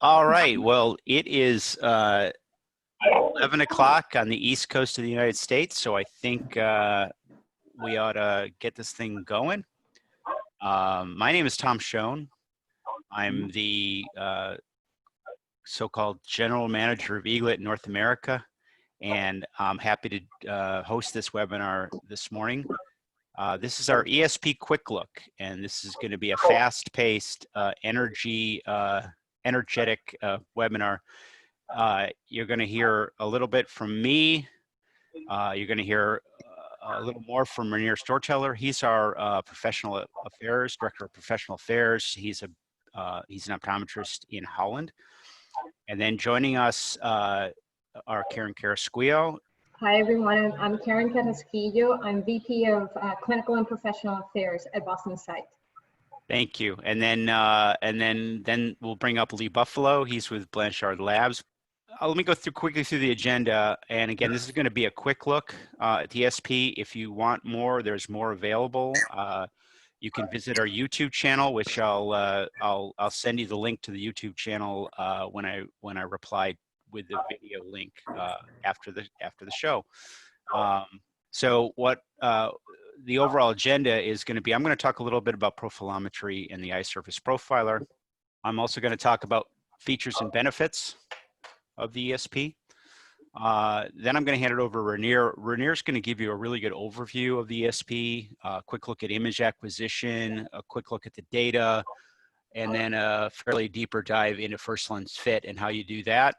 All right. Well, it is 11 o'clock on the East Coast of the United States, so I think we ought to get this thing going. My name is Tom Shone. I'm the so-called general manager of Eaglet North America, and I'm happy to host this webinar this morning. This is our ESP Quick Look, and this is going to be a fast-paced, energetic webinar. You're going to hear a little bit from me. You're going to hear a little more from Reinier Stortelder. He's our professional affairs, director of professional affairs. He's an optometrist in Holland. And then joining us are Karen Carrasquillo. Hi, everyone. I'm Karen Carrasquillo. I'm VP of Clinical and Professional Affairs at BostonSight. Thank you. And then we'll bring up Lee Buffalo. He's with Blanchard Labs. Let me go quickly through the agenda. And again, this is going to be a quick look at the ESP. If you want more, there's more available. You can visit our YouTube channel, which I'll send you the link to the YouTube channel when I reply with the video link after the show. So what the overall agenda is going to be, I'm going to talk a little bit about profilometry and the eye surface profiler. I'm also going to talk about features and benefits of the ESP. Then I'm going to hand it over to Reinier. Rainier's going to give you a really good overview of the ESP, a quick look at image acquisition, a quick look at the data, and then a fairly deeper dive into first lens fit and how you do that.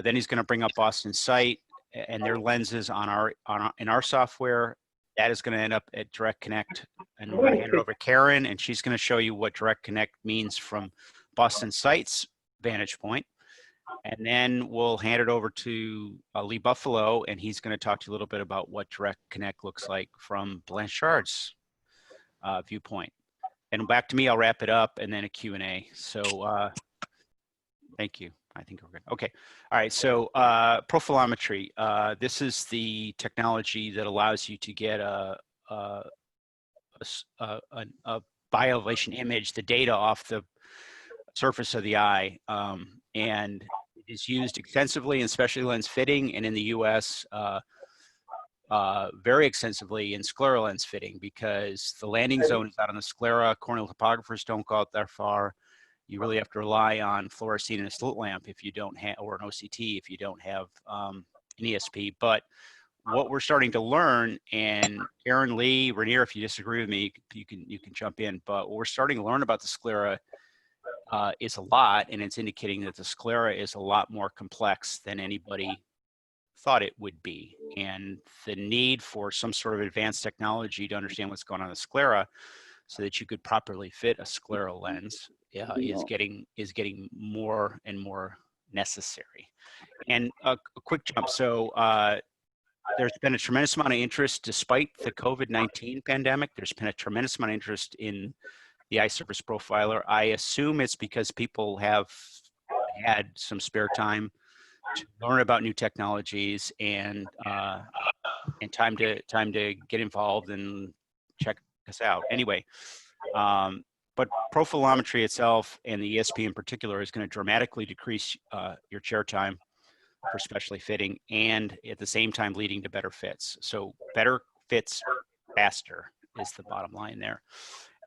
Then he's going to bring up BostonSight and their lenses in our software. That is going to end up at DirectCOnnect, and we're going to hand it over to Karen, and she's going to show you what DirectCOnnect means from BostonSight's vantage point. And then we'll hand it over to Lee Buffalo, and he's going to talk to you a little bit about what DirectCOnnect looks like from Blanchard's viewpoint. And back to me, I'll wrap it up, and then a Q&A. So thank you. I think we're good. Okay. All right. So profilometry. This is the technology that allows you to get a bioelevation image, the data off the surface of the eye, and it is used extensively in specialty lens fitting, and in the U.S. Very extensively in sclera lens fitting, because the landing zone is out on the sclera. Corneal topographers don't go out that far. You really have to rely on fluorescein and a slit lamp if you don't have, or an OCT if you don't have an ESP. But what we're starting to learn, and Aaron, Lee, Reinier, if you disagree with me, you can jump in. But what we're starting to learn about the sclera is a lot, and it's indicating that the sclera is a lot more complex than anybody thought it would be. And the need for some sort of advanced technology to understand what's going on in the sclera so that you could properly fit a scleral lens is getting more and more necessary. And a quick jump. So there's been a tremendous amount of interest, despite the COVID-19 pandemic. There's been a tremendous amount of interest in the eye surface profiler. I assume it's because people have had some spare time to learn about new technologies and time to get involved and check us out. Anyway, but profilometry itself, and the ESP in particular, is going to dramatically decrease your chair time for specialty fitting, and at the same time leading to better fits. So better fits faster is the bottom line there.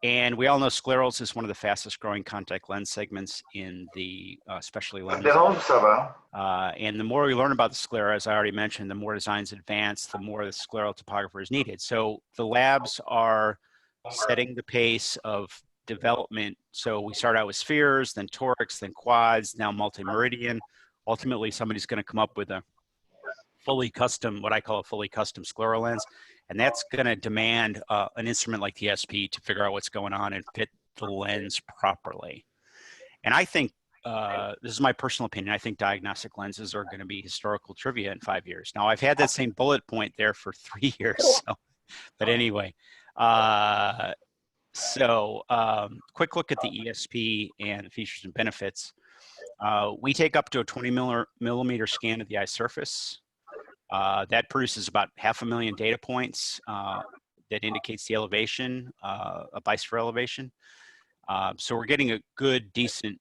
And we all know sclerals is one of the fastest growing contact lens segments in the specialty lens. And the more we learn about the sclera, as I already mentioned, the more designs advance, the more the scleral topographer is needed. So the labs are setting the pace of development. So we start out with spheres, then torics, then quads, now multimeridian. Ultimately, somebody's going to come up with a fully custom, what I call a fully custom scleral lens. And that's going to demand an instrument like the ESP to figure out what's going on and fit the lens properly. And I think, this is my personal opinion, I think diagnostic lenses are going to be historical trivia in 5 years. Now, I've had that same bullet point there for 3 years. So, but anyway, quick look at the ESP and the features and benefits. We take up to a 20 millimeter scan of the eye surface. That produces about 500,000 data points that indicates the elevation, a bisphere elevation. So we're getting a good, decent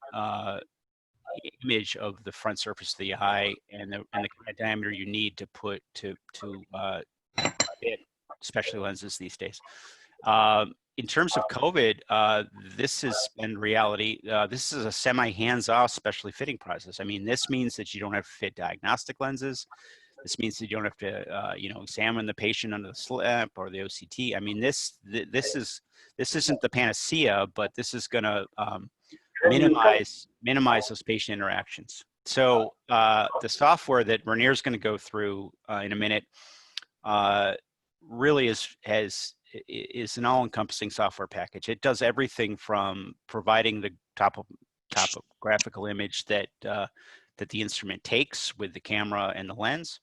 image of the front surface of the eye and the kind of diameter you need to put to fit specialty lenses these days. In terms of COVID, this has been reality. This is a semi hands-off specialty fitting process. I mean, this means that you don't have to fit diagnostic lenses. This means that you don't have to, examine the patient under the slit or the OCT. I mean, this isn't the panacea, but this is going to minimize those patient interactions. So the software that Reinier is going to go through in a minute really is an all-encompassing software package. It does everything from providing the topographical image that the instrument takes with the camera and the lens,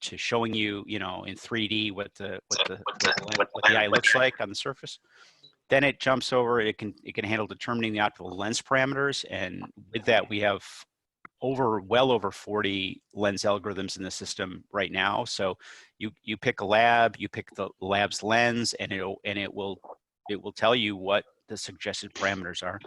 to showing you, in 3D what the eye looks like on the surface. Then it jumps over. It can handle determining the optimal lens parameters, and with that we have well over 40 lens algorithms in the system right now. So you pick a lab, you pick the lab's lens, and it will tell you what the suggested parameters are.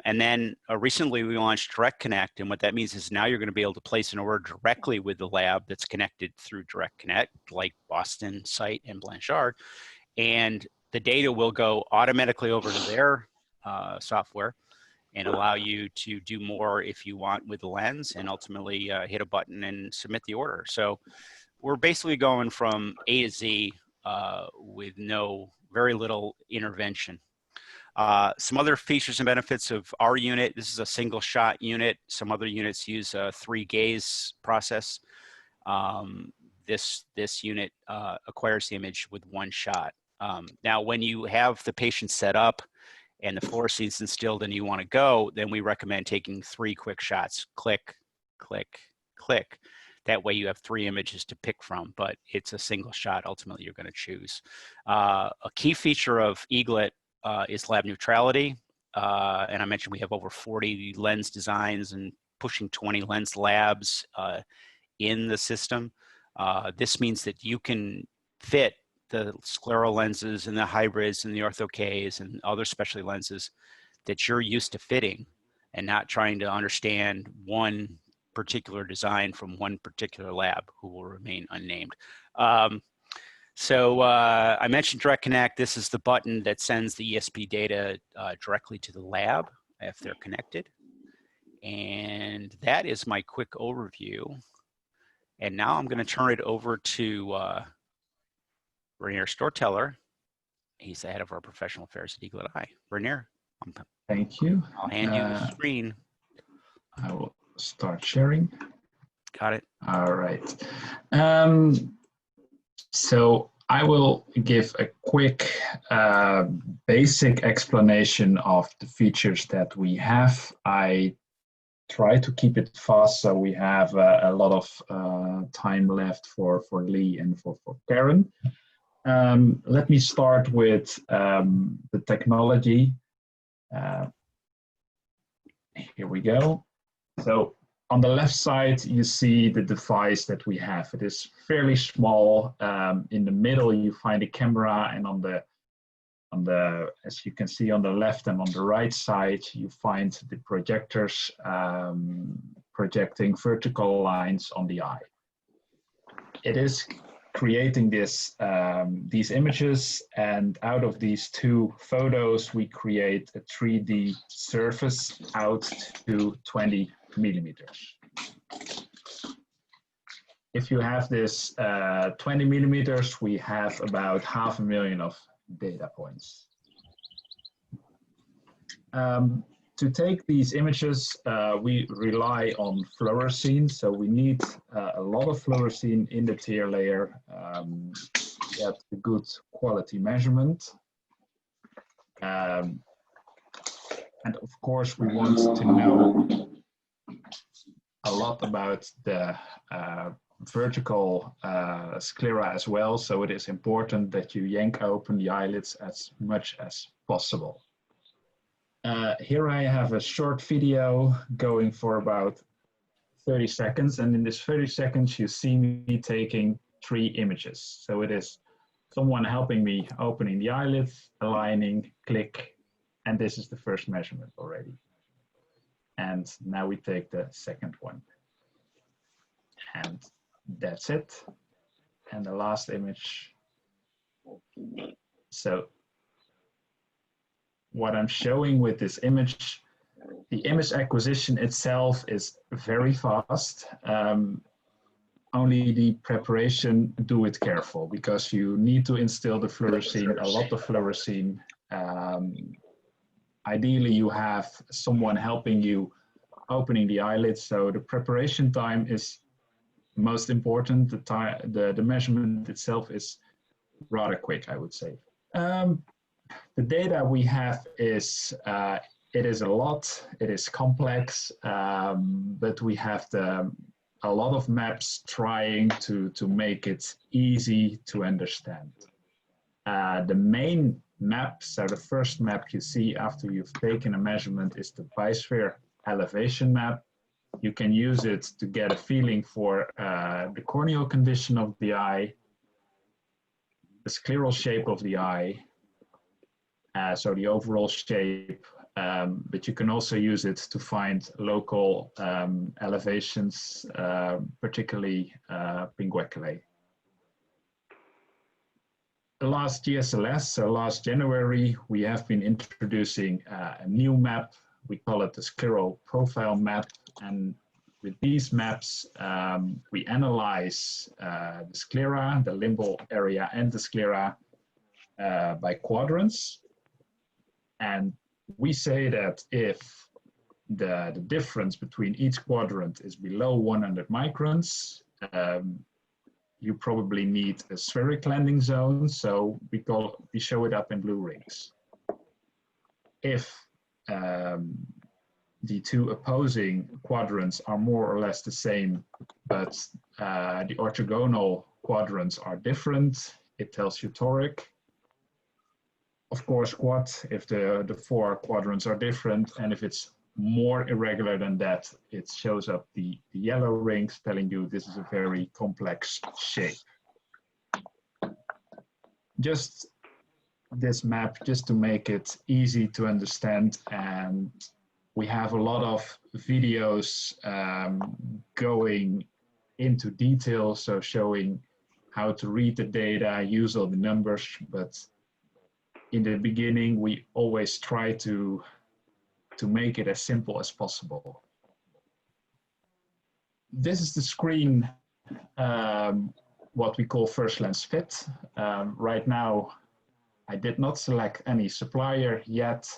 And then recently we launched DirectCOnnect, and what that means is now you're going to be able to place an order directly with the lab that's connected through DirectCOnnect, like BostonSight and Blanchard, and the data will go automatically over to their software and allow you to do more if you want with the lens, and ultimately hit a button and submit the order. So we're basically going from A to Z with very little intervention. Some other features and benefits of our unit: this is a single shot unit. Some other units use a 3-gaze process. This unit acquires the image with 1 shot. Now, when you have the patient set up and the fluorescein instilled and you want to go, then we recommend taking 3 quick shots. Click, click, click. That way you have 3 images to pick from, but it's a single shot ultimately you're going to choose. A key feature of Eaglet is lab neutrality. And I mentioned we have over 40 lens designs and pushing 20 lens labs in the system. This means that you can fit the scleral lenses and the hybrids and the ortho-Ks and other specialty lenses that you're used to fitting, and not trying to understand one particular design from one particular lab who will remain unnamed. So I mentioned DirectCOnnect. This is the button that sends the ESP data directly to the lab if they're connected. And that is my quick overview. And now I'm going to turn it over to Reinier Stortelder. He's the head of our professional affairs at Eaglet Eye. Reinier, thank you. I'll hand you the screen. I will start sharing. Got it. All right. So I will give a quick basic explanation of the features that we have. I try to keep it fast so we have a lot of time left for Lee and for Karen. Let me start with the technology. Here we go. So on the left side, you see the device that we have. It is fairly small. In the middle, you find a camera, and on the, as you can see on the left and on the right side, you find the projectors projecting vertical lines on the eye. It is creating these images, and out of these 2 photos, we create a 3D surface out to 20 millimeters. If you have this 20 millimeters, we have about 500,000 of data points. To take these images, we rely on fluorescein, so we need a lot of fluorescein in the tear layer to get a good quality measurement. And of course, we want to know a lot about the vertical sclera as well, so it is important that you yank open the eyelids as much as possible. Here I have a short video going for about 30 seconds, and in this 30 seconds you see me taking 3 images. So it is someone helping me opening the eyelids, aligning, click, And this is the first measurement already. And now we take the second one. And that's it. And the last image. So what I'm showing with this image, the image acquisition itself is very fast. Only the preparation, do it careful, because you need to instill the fluorescein, a lot of fluorescein. Ideally, you have someone helping you opening the eyelids, so the preparation time is most important. The measurement itself is rather quick, I would say. The data we have is, it is a lot, it is complex, but we have a lot of maps trying to make it easy to understand. The main map, so the first map you see after you've taken a measurement, is the bisphere elevation map. You can use it to get a feeling for the corneal condition of the eye, the scleral shape of the eye, so the overall shape, but you can also use it to find local elevations, particularly pingueculae. Last GSLS, so last January, we have been introducing a new map. We call it the scleral profile map. And with these maps, we analyze the sclera, the limbal area, and the sclera by quadrants. And we say that if the difference between each quadrant is below 100 microns, you probably need a spheric landing zone, so we show it up in blue rings. If the two opposing quadrants are more or less the same, but the orthogonal quadrants are different, it tells you toric. Of course, quad, if the four quadrants are different, and if it's more irregular than that, it shows up the yellow rings telling you this is a very complex shape. Just this map, just to make it easy to understand, and we have a lot of videos going into detail, so showing how to read the data, use all the numbers, but in the beginning, we always try to make it as simple as possible. This is the screen, what we call first lens fit. Right now, I did not select any supplier yet.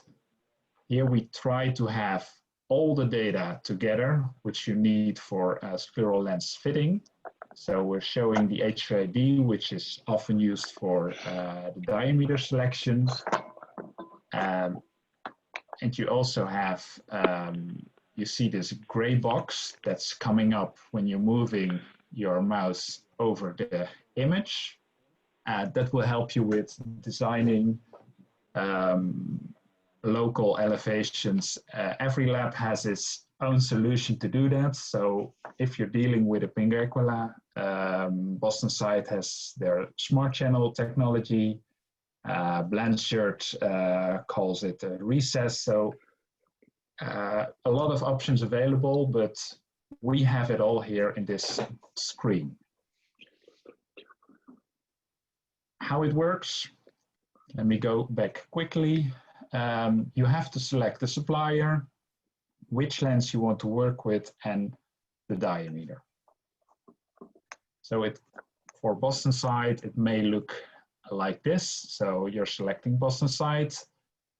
Here we try to have all the data together, which you need for scleral lens fitting. So we're showing the HID, which is often used for the diameter selection. And you also have, you see this gray box that's coming up when you're moving your mouse over the image. That will help you with designing local elevations. Every lab has its own solution to do that. So if you're dealing with a pinguecula, BostonSight has their smart channel technology. Blanchard calls it a recess. So a lot of options available, but we have it all here in this screen. How it works, let me go back quickly. You have to select the supplier, which lens you want to work with, and the diameter. So for BostonSight, it may look like this. So you're selecting BostonSight.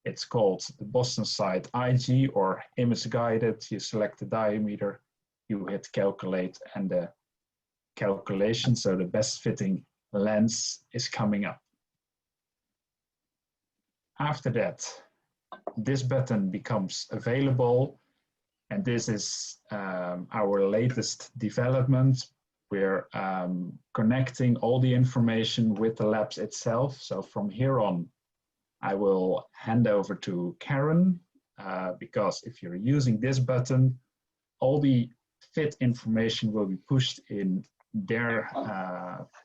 It's called the BostonSight IG or image guided. You select the diameter, you hit calculate, and the calculation, so the best fitting lens, is coming up. After that, this button becomes available, and this is our latest development. We're connecting all the information with the labs itself. So from here on, I will hand over to Karen, because if you're using this button, all the fit information will be pushed in their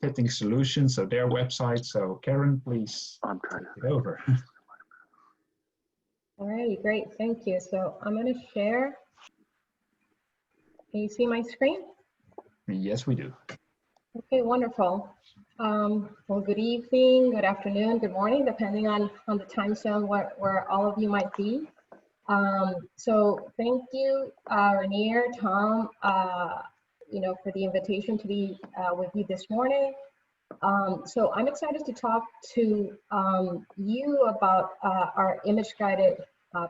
fitting solution, so their website. So Karen, please take it over. All right, great, thank you. So I'm going to share. Can you see my screen? Yes, we do. Okay, wonderful. Well, good evening, good afternoon, good morning, depending on the time zone where all of you might be. So thank you, Reinier, Tom, for the invitation to be with you this morning. So I'm excited to talk to you about our image-guided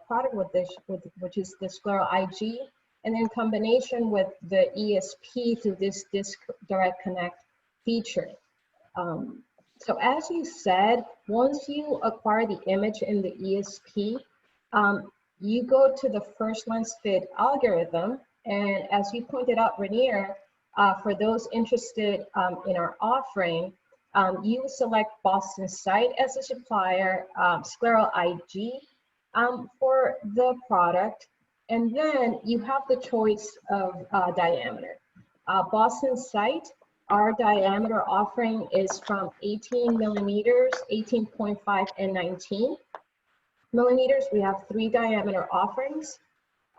product which is the Scleral-IG, and in combination with the ESP through this DirectCOnnect feature. So as you said, once you acquire the image in the ESP, you go to the first lens fit algorithm, and as you pointed out, Reinier, for those interested in our offering, you select BostonSight as a supplier, Scleral-IG for the product, and then you have the choice of diameter. BostonSight, our diameter offering is from 18 millimeters, 18.5, and 19 millimeters. We have 3 diameter offerings,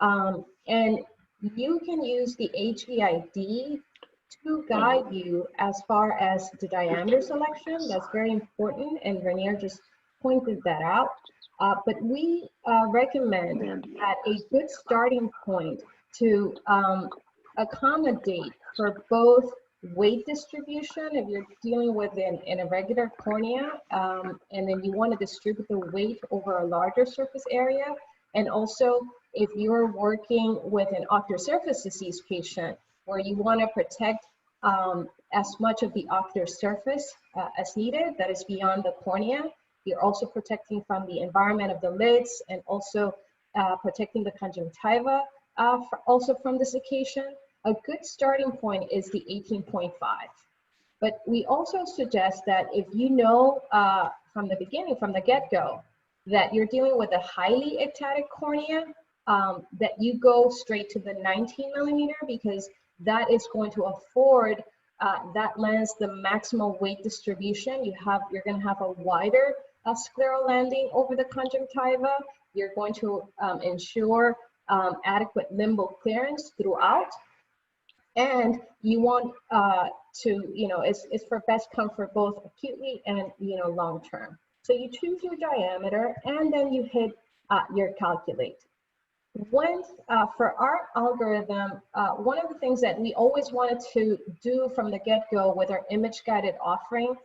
and you can use the HVID to guide you as far as the diameter selection. That's very important, and Reinier just pointed that out. But we recommend at a good starting point to accommodate for both weight distribution, if you're dealing with in a regular cornea, and then you want to distribute the weight over a larger surface area, and also if you're working with an ocular surface disease patient where you want to protect as much of the ocular surface as needed, that is beyond the cornea. You're also protecting from the environment of the lids, and also protecting the conjunctiva also from desiccation. A good starting point is the 18.5. But we also suggest that if you know from the beginning, from the get-go, that you're dealing with a highly ectatic cornea, that you go straight to the 19 millimeter, because that is going to afford that lens the maximal weight distribution. You're going to have a wider scleral landing over the conjunctiva. You're going to ensure adequate limbal clearance throughout. And you want it's for best comfort both acutely and long term. So you choose your diameter, and then you hit your calculate. When for our algorithm, one of the things that we always wanted to do from the get-go with our image-guided offering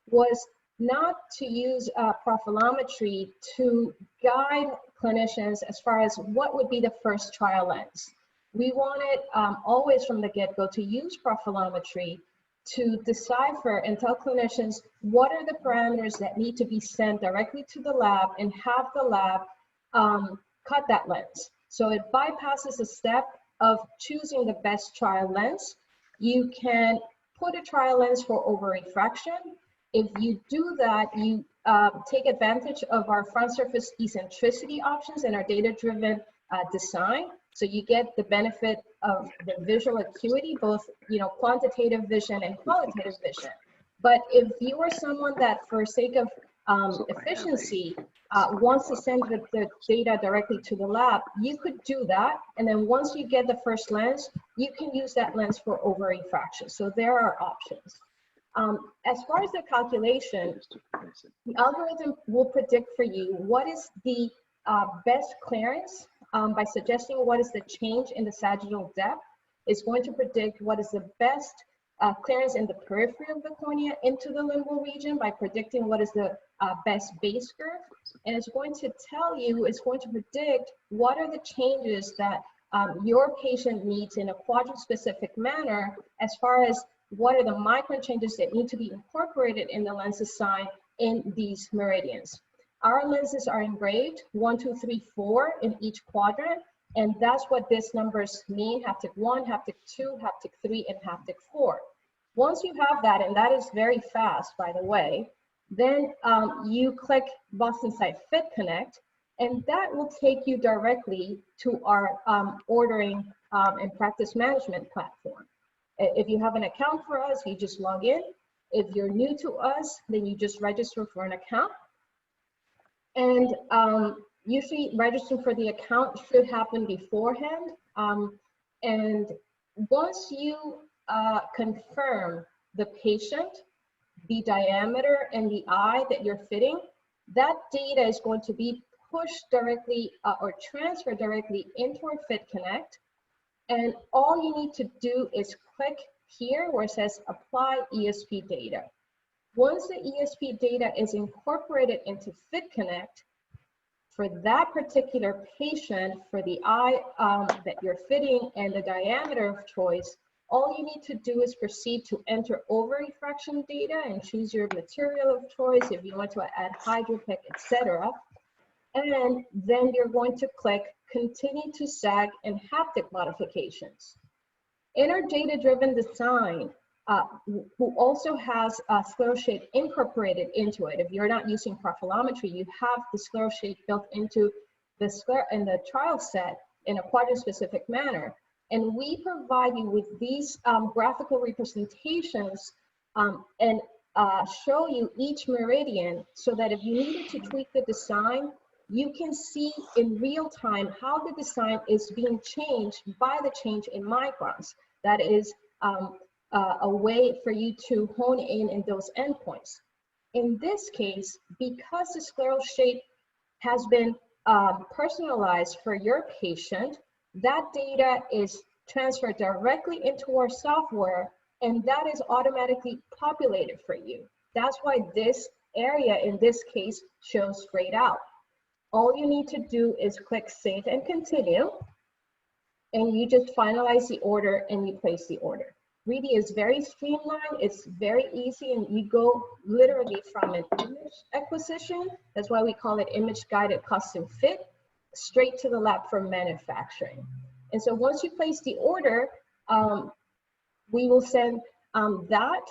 was not to use profilometry to guide clinicians as far as what would be the first trial lens. We wanted always from the get-go to use profilometry to decipher and tell clinicians what are the parameters that need to be sent directly to the lab, and have the lab cut that lens. So it bypasses the step of choosing the best trial lens. You can put a trial lens for over-refraction. If you do that, you take advantage of our front surface eccentricity options and our data-driven design. So you get the benefit of the visual acuity, both quantitative vision and qualitative vision. But if you are someone that, for sake of efficiency, wants to send the data directly to the lab, you could do that. And then once you get the first lens, you can use that lens for over-refraction. So there are options. As far as the calculation, the algorithm will predict for you what is the best clearance by suggesting what is the change in the sagittal depth. It's going to predict what is the best clearance in the periphery of the cornea into the limbal region by predicting what is the best base curve. And it's going to tell you, it's going to predict what are the changes that your patient needs in a quadrant-specific manner, as far as what are the micron changes that need to be incorporated in the lens design in these meridians. Our lenses are engraved 1, 2, 3, 4 in each quadrant, and that's what these numbers mean: haptic 1, haptic 2, haptic 3, and haptic 4. Once you have that, and that is very fast, by the way, then you click BostonSight Connect, and that will take you directly to our ordering and practice management platform. If you have an account for us, you just log in. If you're new to us, then you just register for an account. And usually registering for the account should happen beforehand. And once you confirm the patient, the diameter, and the eye that you're fitting, that data is going to be pushed directly or transferred directly into our FitConnect. And all you need to do is click here where it says apply ESP data. Once the ESP data is incorporated into FitConnect, for that particular patient, for the eye that you're fitting and the diameter of choice, all you need to do is proceed to enter over refraction data and choose your material of choice if you want to add hydropic, etc. And then you're going to click continue to sag and haptic modifications. In our data-driven design, who also has scleral shape incorporated into it. If you're not using profilometry, you have the scleral shape built into the in the trial set in a quadrant-specific manner. And we provide you with these graphical representations and show you each meridian so that if you needed to tweak the design, you can see in real time how the design is being changed by the change in microns. That is a way for you to hone in those endpoints. In this case, because the scleral shape has been personalized for your patient, that data is transferred directly into our software, and that is automatically populated for you. That's why this area in this case shows grayed out. All you need to do is click save and continue, and you just finalize the order and you place the order. Really is very streamlined, it's very easy, and you go literally from an image acquisition, that's why we call it image guided custom fit, straight to the lab for manufacturing. And so once you place the order, we will send that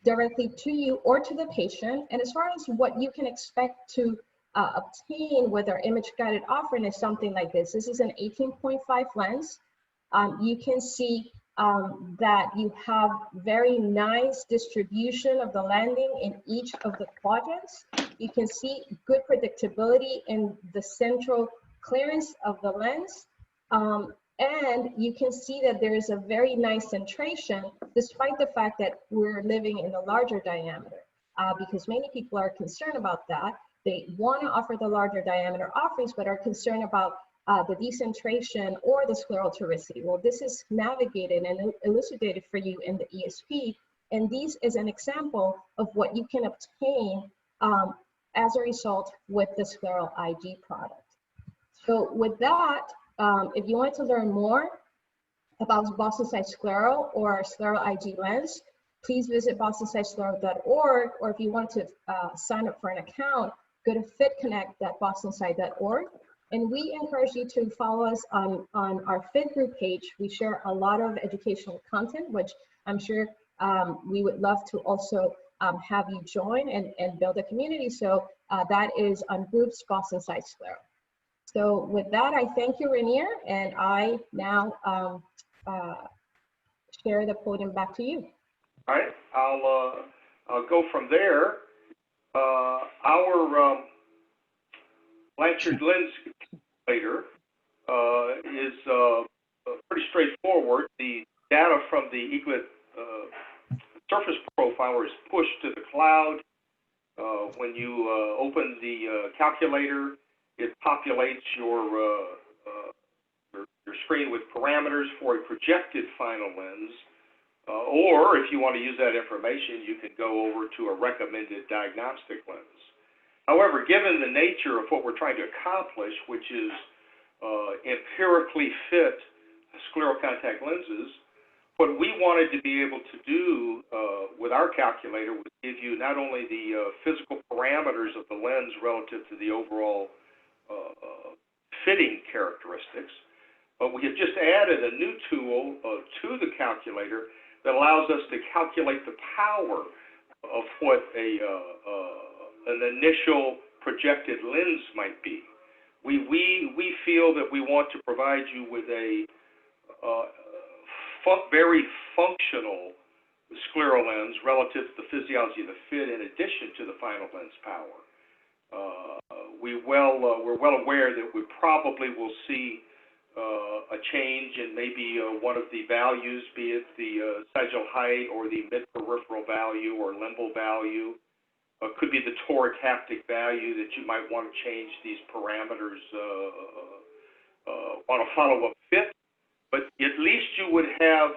directly to you or to the patient. And as far as what you can expect to obtain with our image guided offering is something like this. This is an 18.5 lens. You can see that you have very nice distribution of the landing in each of the quadrants. You can see good predictability in the central clearance of the lens. And you can see that there is a very nice centration, despite the fact that we're living in a larger diameter, because many people are concerned about that. They want to offer the larger diameter offerings, but are concerned about the decentration or the scleral toricity. Well, this is navigated and elucidated for you in the ESP, and this is an example of what you can obtain as a result with the Scleral-IG product. So with that, if you want to learn more about BostonSight Scleral or our Scleral-IG lens, please visit BostonSightScleral.org, or if you want to sign up for an account, go to fitconnect.bostonsight.org. And we encourage you to follow us on our Fit Group page. We share a lot of educational content, which I'm sure we would love to also have you join and build a community. So that is on groups BostonSight Scleral. So with that, I thank you, Reinier, and I now share the podium back to you. All right, I'll go from there. Our Blanchard lens calculator is pretty straightforward. The data from the Eaglet surface profiler is pushed to the cloud. When you open the calculator, it populates your screen with parameters for a projected final lens. Or if you want to use that information, you can go over to a recommended diagnostic lens. However, given the nature of what we're trying to accomplish, which is empirically fit scleral contact lenses, what we wanted to be able to do with our calculator was give you not only the physical parameters of the lens relative to the overall fitting characteristics, but we have just added a new tool to the calculator that allows us to calculate the power of what an initial projected lens might be. We feel that we want to provide you with a very functional scleral lens relative to the physiology of the fit in addition to the final lens power. we're well aware that we probably will see a change in maybe one of the values, be it the sagittal height or the mid-peripheral value or limbal value. Could be the toric haptic value that you might want to change these parameters on a follow-up fit. But at least you would have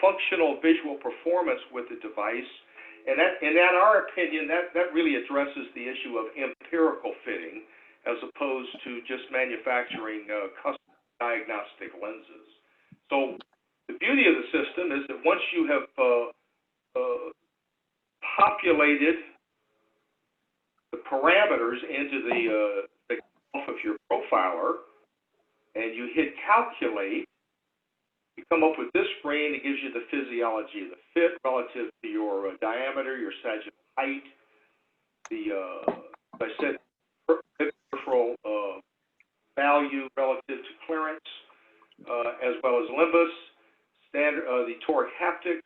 functional visual performance with the device. And in our opinion, that really addresses the issue of empirical fitting as opposed to just manufacturing custom diagnostic lenses. So the beauty of the system is that once you have populated the parameters into the graph of your profiler and you hit calculate, you come up with this screen that gives you the physiology of the fit relative to your diameter, your sagittal height, the, as I said, peripheral value relative to clearance, as well as limbus, standard, the toric haptics.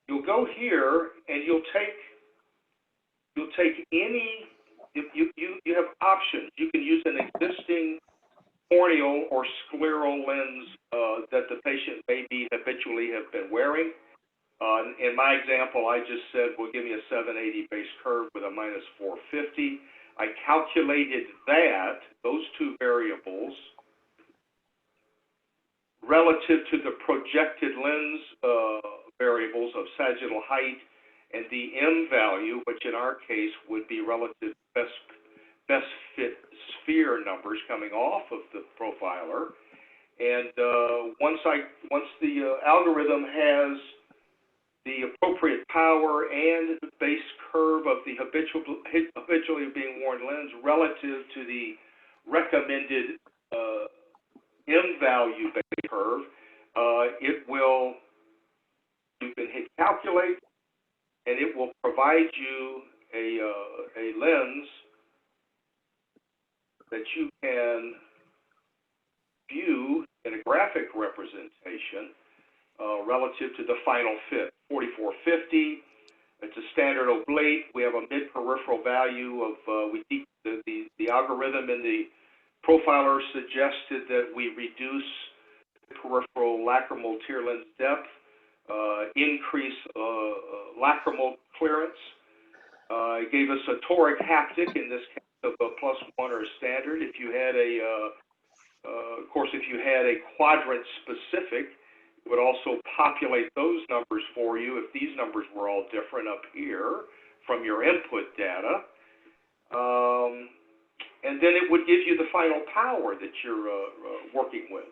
You'll go here and you'll take any, you have options. You can use an existing corneal or scleral lens that the patient maybe habitually have been wearing. In my example, I just said, well, give me a 780 base curve with a minus 450. I calculated that, those two variables, relative to the projected lens variables of sagittal height and the M value, which in our case would be relative best fit sphere numbers coming off of the profiler. And once the algorithm has the appropriate power and the base curve of the habitually being worn lens relative to the recommended M value base curve, you can hit calculate, and it will provide you a lens that you can view in a graphic representation relative to the final fit. 4450, it's a standard oblate. We have a mid-peripheral value of, the algorithm in the profiler suggested that we reduce peripheral lacrimal tear lens depth, increase lacrimal clearance. It gave us a toric haptic in this case of a +1 or a standard. If you had of course, if you had a quadrant specific, it would also populate those numbers for you if these numbers were all different up here from your input data. And then it would give you the final power that you're working with.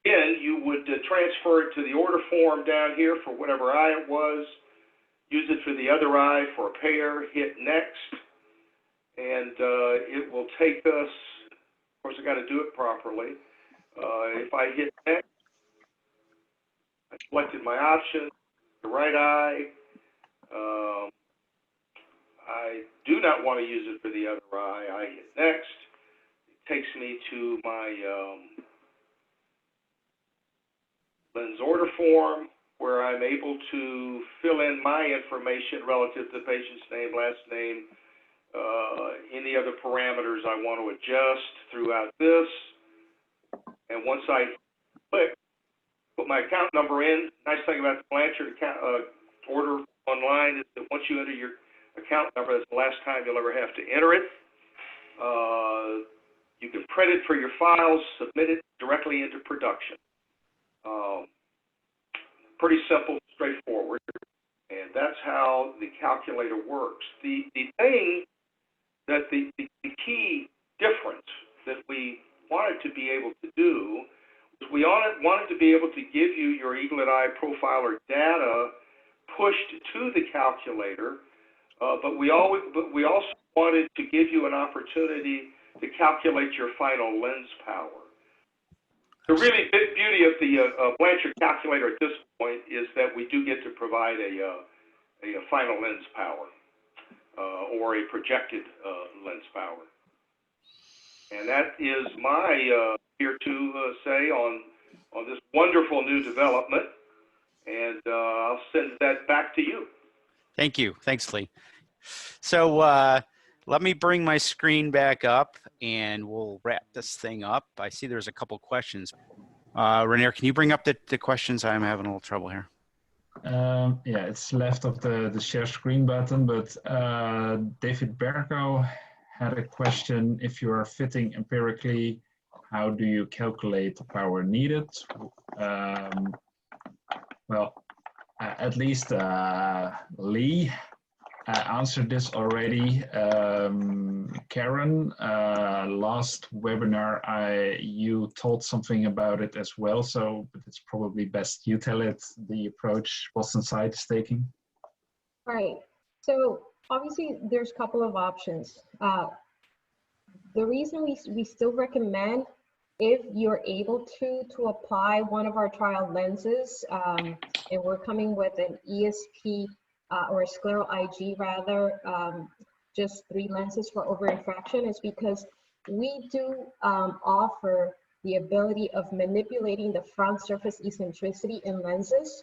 Again, you would transfer it to the order form down here for whatever eye it was, use it for the other eye for a pair, hit next, and it will take us, of course I got to do it properly. If I hit next, I selected my option, the right eye. I do not want to use it for the other eye. I hit next. It takes me to my lens order form where I'm able to fill in my information relative to the patient's name, last name, any other parameters I want to adjust throughout this. And once I click, put my account number in. Nice thing about the Blanchard account, order online is that once you enter your account number, that's the last time you'll ever have to enter it. You can print it for your files, submit it directly into production. Pretty simple, straightforward, and that's how the calculator works. The thing that the key difference that we wanted to be able to do was we wanted to be able to give you your Eaglet Eye profiler data pushed to the calculator, but we also wanted to give you an opportunity to calculate your final lens power. The really big beauty of the Blanchard calculator at this point is that we do get to provide a final lens power or a projected lens power. And that is my here to say on this wonderful new development. And I'll send that back to you. Thank you. Thanks, Lee. So let me bring my screen back up and we'll wrap this thing up. I see there's a couple questions. Reinier, can you bring up the questions? I'm having a little trouble here. Yeah, it's left of the share screen button, but David Berko had a question. If you are fitting empirically, how do you calculate the power needed? Well, at least Lee answered this already. Karen, last webinar, you told something about it as well, so but it's probably best you tell it, the approach BostonSight is taking. Right. So obviously there's a couple of options. The reason we still recommend, if you're able to apply one of our trial lenses, and we're coming with an ESP or a Scleral-IG rather, just 3 lenses for over-infraction, is because we do offer the ability of manipulating the front surface eccentricity in lenses.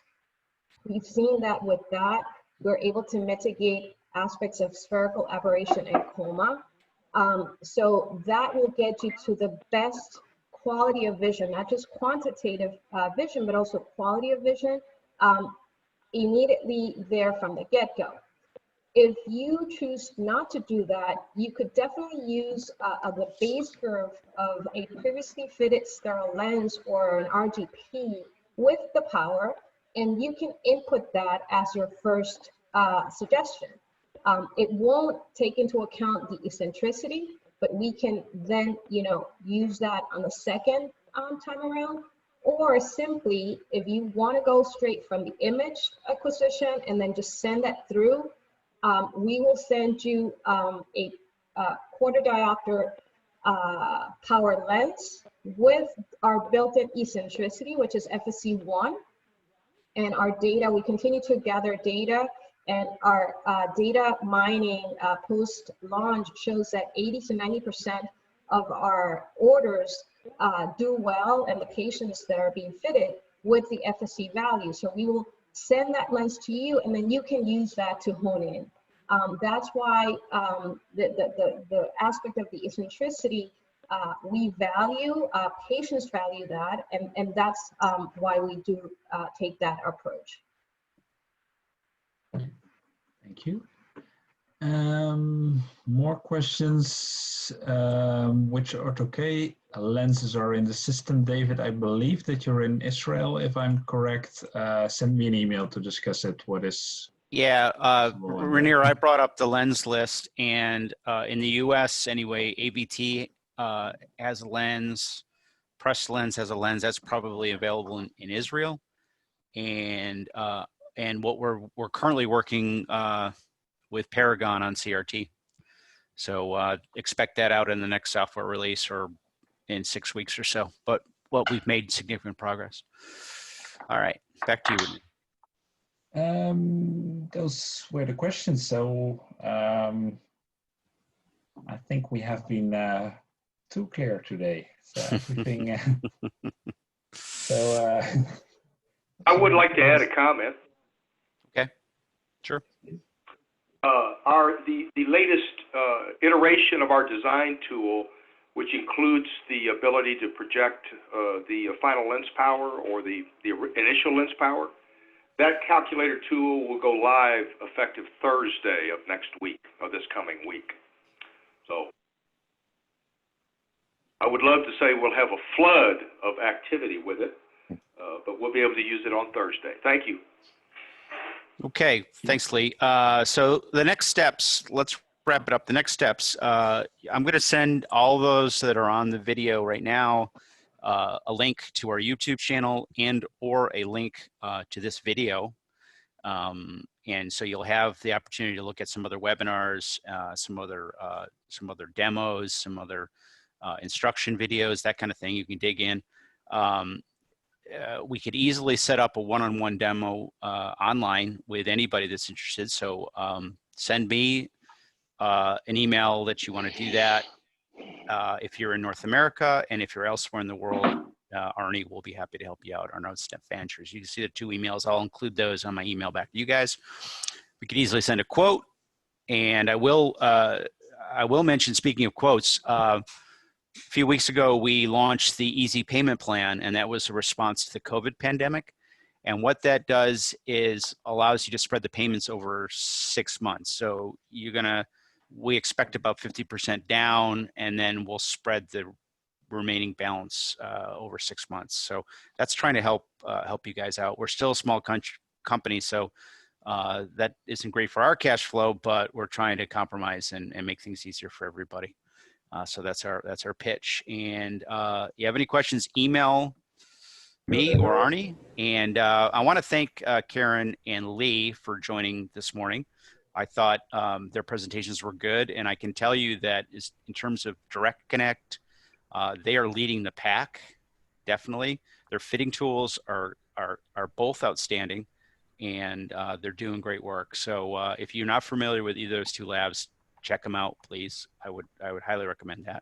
We've seen that with that, we're able to mitigate aspects of spherical aberration and coma. So that will get you to the best quality of vision, not just quantitative vision, but also quality of vision immediately there from the get-go. If you choose not to do that, you could definitely use the base curve of a previously fitted sterile lens or an RGP with the power, and you can input that as your first suggestion. It won't take into account the eccentricity, but we can then, use that on the second time around. Or simply, if you want to go straight from the image acquisition and then just send that through, we will send you a quarter diopter power lens with our built-in eccentricity, which is FSC1. And our data, we continue to gather data, and our data mining post-launch shows that 80 to 90% of our orders do well, and the patients that are being fitted with the FSC value. So we will send that lens to you, and then you can use that to hone in. That's why the aspect of the eccentricity we value, patients value that, and that's why we do take that approach. Thank you. More questions. Which ortho-K lenses are in the system? David, I believe that you're in Israel, if I'm correct. Send me an email to discuss it. What is... Yeah, Reinier, I brought up the lens list, and in the US anyway, ABT has a lens, Press Lens has a lens that's probably available in Israel, and what we're currently working with Paragon on CRT. So expect that out in the next software release or in 6 weeks or so. But we've made significant progress. All right, back to you. Those were the questions. So I think we have been too clear today. So everything. I would like to add a comment. Okay, sure. The latest iteration of our design tool, which includes the ability to project the final lens power or the initial lens power, that calculator tool will go live effective Thursday of next week, or this coming week. So I would love to say we'll have a flood of activity with it, but we'll be able to use it on Thursday. Thank you. Okay, thanks, Lee. So the next steps, let's wrap it up. The next steps, I'm going to send all those that are on the video right now a link to our YouTube channel or a link to this video. And so you'll have the opportunity to look at some other webinars, some other demos, some other instruction videos, that kind of thing. You can dig in. We could easily set up a one-on-one demo online with anybody that's interested. So send me an email that you want to do that if you're in North America, and if you're elsewhere in the world, Arnie will be happy to help you out. Arnaud Stephanchers. You can see the 2 emails. I'll include those on my email back to you guys. We could easily send a quote. And I will mention, speaking of quotes, a few weeks ago, we launched the Easy Payment Plan, and that was a response to the COVID pandemic. And what that does is allows you to spread the payments over 6 months. So we expect about 50% down, and then we'll spread the remaining balance over 6 months. So that's trying to help you guys out. We're still a small company, so that isn't great for our cash flow, but we're trying to compromise and make things easier for everybody. So that's our pitch. And you have any questions, email me or Arnie. And I want to thank Karen and Lee for joining this morning. I thought their presentations were good, and I can tell you that in terms of DirectCOnnect, they are leading the pack, definitely. Their fitting tools are both outstanding, and they're doing great work. So if you're not familiar with either of those two labs, check them out, please. I would highly recommend that.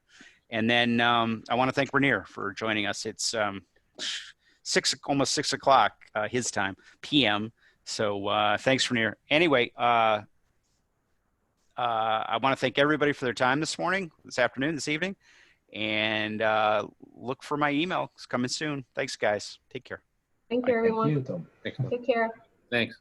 And then I want to thank Reinier for joining us. It's almost 6 o'clock his time, PM. So thanks, Reinier. Anyway, I want to thank everybody for their time this morning, this afternoon, this evening, and look for my email. It's coming soon. Thanks, guys. Take care. Thank you, everyone. Thank you, Tom. Take care. Thanks.